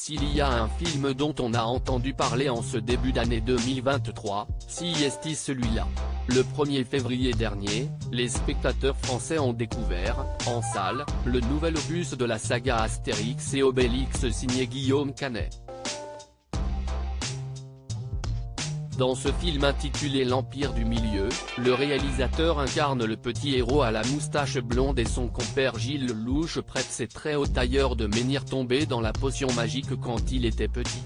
S'il y a un film dont on a entendu parler en ce début d'année 2023, si est celui-là. Le 1er février dernier, les spectateurs français ont découvert, en salle, le nouvel opus de la saga Astérix et Obélix signé Guillaume Canet. Dans ce film intitulé L'Empire du Milieu, le réalisateur incarne le petit héros à la moustache blonde et son compère Gilles Lelouch prête ses traits au tailleur de menhir tombé dans la potion magique quand il était petit.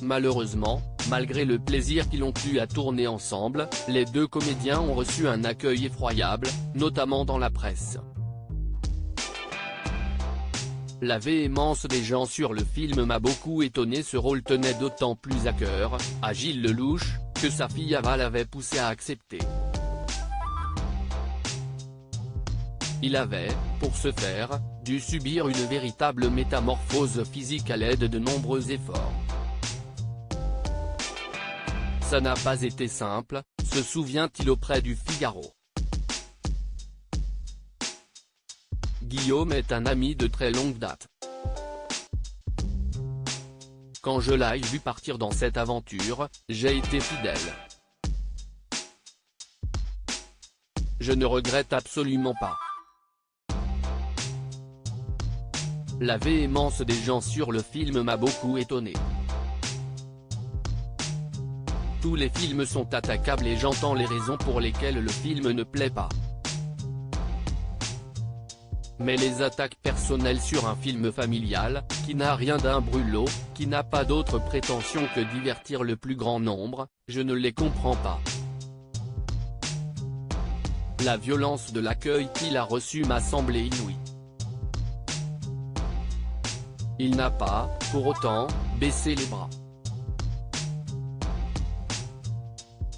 Malheureusement, malgré le plaisir qu'ils ont eu à tourner ensemble, les deux comédiens ont reçu un accueil effroyable, notamment dans la presse. La véhémence des gens sur le film m'a beaucoup étonné. Ce rôle tenait d'autant plus à cœur, à Gilles Lelouch, que sa fille Ava l'avait poussé à accepter. Il avait, pour ce faire, dû subir une véritable métamorphose physique à l'aide de nombreux efforts. Ça n'a pas été simple, se souvient-il auprès du Figaro. Guillaume est un ami de très longue date. Quand je l'ai vu partir dans cette aventure, j'ai été fidèle. Je ne regrette absolument pas. La véhémence des gens sur le film m'a beaucoup étonné. Tous les films sont attaquables et j'entends les raisons pour lesquelles le film ne plaît pas. Mais les attaques personnelles sur un film familial, qui n'a rien d'un brûlot, qui n'a pas d'autre prétention que divertir le plus grand nombre, je ne les comprends pas. La violence de l'accueil qu'il a reçu m'a semblé inouïe. Il n'a pas, pour autant, baissé les bras.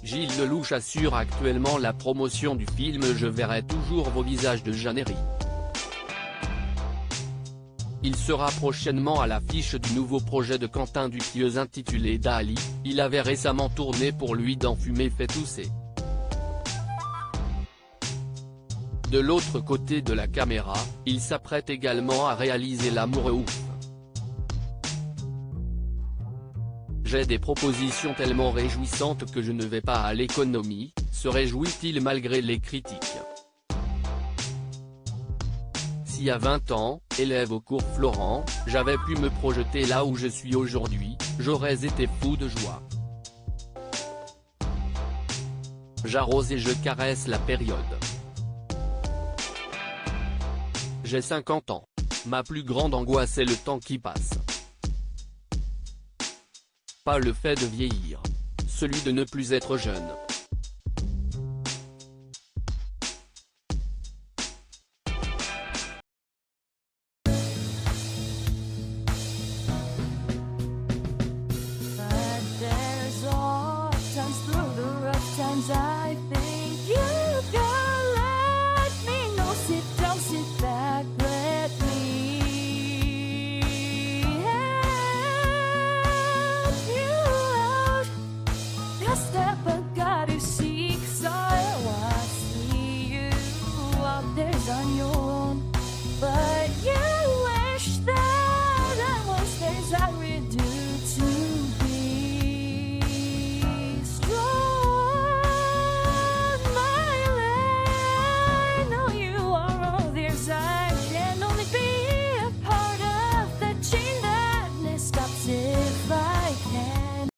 Gilles Lelouch assure actuellement la promotion du film Je verrai toujours vos visages de Jeannery. Il sera prochainement à l'affiche du nouveau projet de Quentin Dupieux intitulé Dali, il avait récemment tourné pour lui dans Fumer fait tousser. De l'autre côté de la caméra, il s'apprête également à réaliser L'amour est ouf. J'ai des propositions tellement réjouissantes que je ne vais pas à l'économie, se réjouit-il malgré les critiques. Si à 20 ans, élève au cours Florent, j'avais pu me projeter là où je suis aujourd'hui, j'aurais été fou de joie. J'arrose et je caresse la période. J'ai 50 ans. Ma plus grande angoisse est le temps qui passe. Pas le fait de vieillir. Celui de ne plus être jeune.